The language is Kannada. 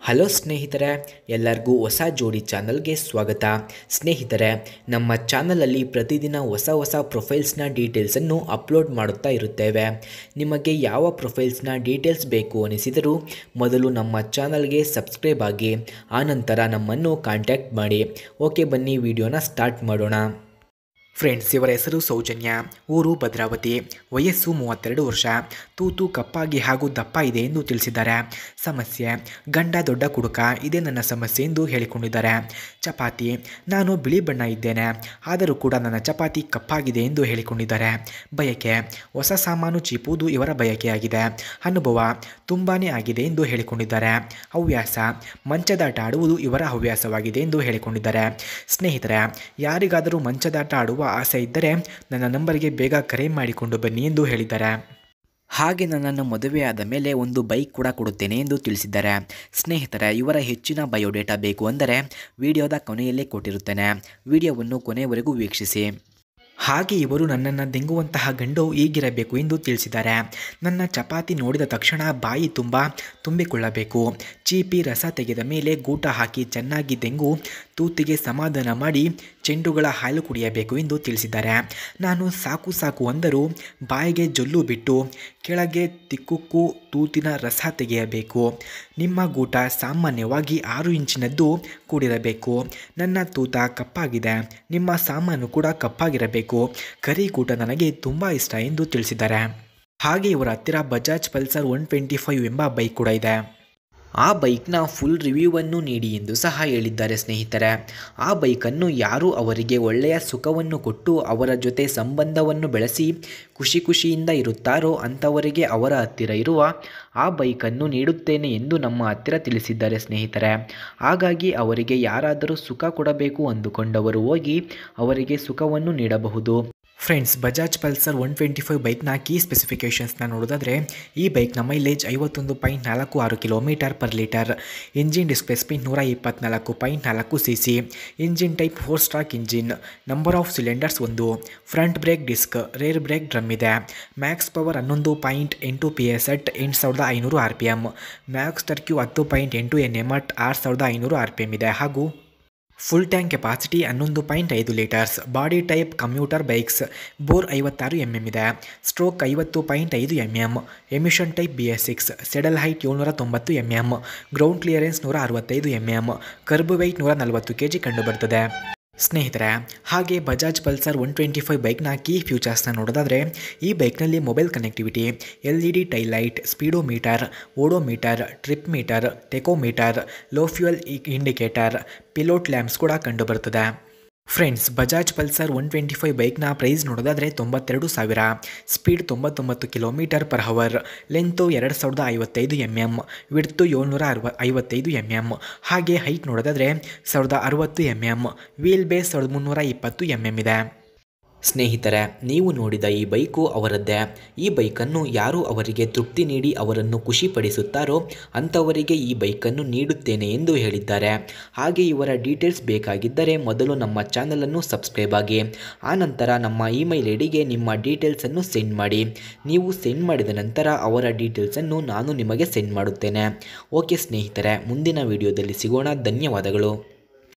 ಹಲೋ ಸ್ನೇಹಿತರೆ, ಎಲ್ಲರಿಗೂ ಹೊಸ ಜೋಡಿ ಚಾನಲ್ಗೆ ಸ್ವಾಗತ. ಸ್ನೇಹಿತರೆ, ನಮ್ಮ ಚಾನಲಲ್ಲಿ ಪ್ರತಿದಿನ ಹೊಸ ಪ್ರೊಫೈಲ್ಸ್ನ ಡೀಟೇಲ್ಸನ್ನು ಅಪ್ಲೋಡ್ ಮಾಡುತ್ತಾ ಇರುತ್ತೇವೆ. ನಿಮಗೆ ಯಾವ ಪ್ರೊಫೈಲ್ಸ್ನ ಡೀಟೇಲ್ಸ್ ಬೇಕು ಅನಿಸಿದರೂ ಮೊದಲು ನಮ್ಮ ಚಾನಲ್ಗೆ ಸಬ್ಸ್ಕ್ರೈಬ್ ಆಗಿ ಆನಂತರ ನಮ್ಮನ್ನು ಕಾಂಟ್ಯಾಕ್ಟ್ ಮಾಡಿ. ಓಕೆ, ಬನ್ನಿ ವಿಡಿಯೋನ ಸ್ಟಾರ್ಟ್ ಮಾಡೋಣ. ಫ್ರೆಂಡ್ಸ್, ಇವರ ಹೆಸರು ಸೌಜನ್ಯ, ಊರು ಭದ್ರಾವತಿ, ವಯಸ್ಸು 32 ವರ್ಷ, ತೂತು ಕಪ್ಪಾಗಿ ಹಾಗೂ ದಪ್ಪ ಇದೆ ಎಂದು ತಿಳಿಸಿದ್ದಾರೆ. ಸಮಸ್ಯೆ: ಗಂಡ ದೊಡ್ಡ ಕುಡುಕ, ಇದೇ ನನ್ನ ಸಮಸ್ಯೆ ಎಂದು ಹೇಳಿಕೊಂಡಿದ್ದಾರೆ. ಚಪಾತಿ: ನಾನು ಬಿಳಿ ಬಣ್ಣ ಇದ್ದೇನೆ, ಆದರೂ ಕೂಡ ನನ್ನ ಚಪಾತಿ ಕಪ್ಪಾಗಿದೆ ಎಂದು ಹೇಳಿಕೊಂಡಿದ್ದಾರೆ. ಬಯಕೆ: ಹೊಸ ಸಾಮಾನು ಚೀಪುವುದು ಇವರ ಬಯಕೆಯಾಗಿದೆ. ಅನುಭವ: ತುಂಬಾ ಆಗಿದೆ ಎಂದು ಹೇಳಿಕೊಂಡಿದ್ದಾರೆ. ಹವ್ಯಾಸ: ಮಂಚದಾಟ ಆಡುವುದು ಇವರ ಹವ್ಯಾಸವಾಗಿದೆ ಎಂದು ಹೇಳಿಕೊಂಡಿದ್ದಾರೆ. ಸ್ನೇಹಿತರೆ, ಯಾರಿಗಾದರೂ ಮಂಚದಾಟ ಆಡುವ ಆಸೆ ಇದ್ದರೆ ನನ್ನ ನಂಬರ್ಗೆ ಬೇಗ ಕರೆ ಮಾಡಿಕೊಂಡು ಬನ್ನಿ ಎಂದು ಹೇಳಿದ್ದಾರೆ. ಹಾಗೆ ನನ್ನನ್ನು ಮದುವೆಯಾದ ಮೇಲೆ ಒಂದು ಬೈಕ್ ಕೂಡ ಕೊಡುತ್ತೇನೆ ಎಂದು ತಿಳಿಸಿದ್ದಾರೆ. ಸ್ನೇಹಿತರೆ, ಇವರ ಹೆಚ್ಚಿನ ಬಯೋಡೇಟಾ ಬೇಕು ಅಂದರೆ ವಿಡಿಯೋದ ಕೊನೆಯಲ್ಲೇ ಕೊಟ್ಟಿರುತ್ತೇನೆ. ವಿಡಿಯೋವನ್ನು ಕೊನೆಯವರೆಗೂ ವೀಕ್ಷಿಸಿ. ಹಾಗೆ ಇವರು ನನ್ನನ್ನು ದೆಂಗುವಂತಹ ಗಂಡು ಹೀಗಿರಬೇಕು ಎಂದು ತಿಳಿಸಿದ್ದಾರೆ. ನನ್ನ ಚಪಾತಿ ನೋಡಿದ ತಕ್ಷಣ ಬಾಯಿ ತುಂಬಿಕೊಳ್ಳಬೇಕು. ಚೀಪಿ ರಸ ತೆಗೆದ ಮೇಲೆ ಗೂಟ ಹಾಕಿ ಚೆನ್ನಾಗಿ ದೆಂಗು ತೂತಿಗೆ ಸಮಾಧಾನ ಮಾಡಿ ಚೆಂಡುಗಳ ಹಾಲು ಕುಡಿಯಬೇಕು ಎಂದು ತಿಳಿಸಿದ್ದಾರೆ. ನಾನು ಸಾಕು ಅಂದರೂ ಬಾಯಿಗೆ ಜೊಲ್ಲು ಬಿಟ್ಟು ಕೆಳಗೆ ತಿಕ್ಕುಕ್ಕು ತೂತಿನ ರಸ ತೆಗೆಯಬೇಕು. ನಿಮ್ಮ ಗೂಟ ಸಾಮಾನ್ಯವಾಗಿ 6 ಇಂಚಿನದ್ದು ಕೂಡಿರಬೇಕು. ನನ್ನ ತೂತ ಕಪ್ಪಾಗಿದೆ, ನಿಮ್ಮ ಸಾಮಾನು ಕೂಡ ಕಪ್ಪಾಗಿರಬೇಕು. ಕರಿಗೂಟ ನನಗೆ ತುಂಬ ಇಷ್ಟ ಎಂದು ತಿಳಿಸಿದ್ದಾರೆ. ಹಾಗೆ ಇವರ ಹತ್ತಿರ ಬಜಾಜ್ ಪಲ್ಸರ್ 125 ಎಂಬ ಬೈಕ್ ಕೂಡ ಇದೆ. ಆ ಬೈಕ್ನ ಫುಲ್ ರಿವ್ಯೂವನ್ನು ನೀಡಿ ಎಂದು ಸಹ ಹೇಳಿದ್ದಾರೆ. ಸ್ನೇಹಿತರೆ, ಆ ಬೈಕನ್ನು ಯಾರು ಅವರಿಗೆ ಒಳ್ಳೆಯ ಸುಖವನ್ನು ಕೊಟ್ಟು ಅವರ ಜೊತೆ ಸಂಬಂಧವನ್ನು ಬೆಳೆಸಿ ಖುಷಿಯಿಂದ ಇರುತ್ತಾರೋ ಅಂಥವರಿಗೆ ಅವರ ಹತ್ತಿರ ಇರುವ ಆ ಬೈಕನ್ನು ನೀಡುತ್ತೇನೆ ಎಂದು ನಮ್ಮ ಹತ್ತಿರ ತಿಳಿಸಿದ್ದಾರೆ. ಸ್ನೇಹಿತರೆ, ಹಾಗಾಗಿ ಅವರಿಗೆ ಯಾರಾದರೂ ಸುಖ ಕೊಡಬೇಕು ಅಂದುಕೊಂಡವರು ಹೋಗಿ ಅವರಿಗೆ ಸುಖವನ್ನು ನೀಡಬಹುದು. ಫ್ರೆಂಡ್ಸ್, ಬಜಾಜ್ ಪಲ್ಸರ್ 125 ಬೈಕ್ನ ಕೀ ಸ್ಪೆಸಿಫಿಕೇಷನ್ಸ್ನ ನೋಡೋದಾದರೆ, ಈ ಬೈಕ್ನ ಮೈಲೇಜ್ 51.46 km/ಲೀಟರ್, engine displacement 124.4 cc, engine type 4 stroke engine, number of cylinders 1, front brake disc, rear brake drum ಇದೆ, max power 11.8 PS at 8500 RPM, max torque 10.8 Nm at 6500 RPM ಇದೆ ಹಾಗೂ full tank capacity 11.5 litres. Body type commuter bikes, bore 56 mm ಇದೆ, stroke 50.5 mm, emission type BS6, saddle height 790 mm, ground clearance 165 mm, curb weight 140 kg ಕಂಡುಬರ್ತದೆ. ಸ್ನೇಹಿತರೆ, ಹಾಗೆ ಬಜಾಜ್ ಪಲ್ಸರ್ 125 ಬೈಕ್ನ ಕೀ ಫ್ಯೂಚರ್ಸ್ನ ನೋಡೋದಾದರೆ, ಈ ಬೈಕ್ನಲ್ಲಿ mobile connectivity, LED tail light, speedometer, odometer, trip meter, tachometer, low fuel indicator, pilot lamps ಕೂಡ ಕಂಡುಬರುತ್ತದೆ. ಫ್ರೆಂಡ್ಸ್, ಬಜಾಜ್ ಪಲ್ಸರ್ 125 ಬೈಕ್ನ ಪ್ರೈಸ್ ನೋಡೋದಾದರೆ 92,000, speed 99 km/h, length 2055 mm, width 755 mm, ಹಾಗೆ ಹೈಟ್ ನೋಡೋದಾದರೆ 1060 mm, ವೀಲ್ ಬೇಸ್ 1320 mm ಇದೆ. ಸ್ನೇಹಿತರೆ, ನೀವು ನೋಡಿದ ಈ ಬೈಕು ಅವರದ್ದೇ. ಈ ಬೈಕನ್ನು ಯಾರು ಅವರಿಗೆ ತೃಪ್ತಿ ನೀಡಿ ಅವರನ್ನು ಖುಷಿಪಡಿಸುತ್ತಾರೋ ಅಂಥವರಿಗೆ ಈ ಬೈಕನ್ನು ನೀಡುತ್ತೇನೆ ಎಂದು ಹೇಳಿದ್ದಾರೆ. ಹಾಗೆ ಇವರ ಡೀಟೇಲ್ಸ್ ಬೇಕಾಗಿದ್ದರೆ ಮೊದಲು ನಮ್ಮ ಚಾನಲನ್ನು ಸಬ್ಸ್ಕ್ರೈಬ್ ಆಗಿ ಆನಂತರ ನಮ್ಮ ಇಮೇಲ್ ಐಡಿಗೆ ನಿಮ್ಮ ಡೀಟೇಲ್ಸನ್ನು ಸೆಂಡ್ ಮಾಡಿ. ನೀವು ಸೆಂಡ್ ಮಾಡಿದ ನಂತರ ಅವರ ಡೀಟೇಲ್ಸನ್ನು ನಾನು ನಿಮಗೆ ಸೆಂಡ್ ಮಾಡುತ್ತೇನೆ. ಓಕೆ ಸ್ನೇಹಿತರೆ, ಮುಂದಿನ ವಿಡಿಯೋದಲ್ಲಿ ಸಿಗೋಣ. ಧನ್ಯವಾದಗಳು.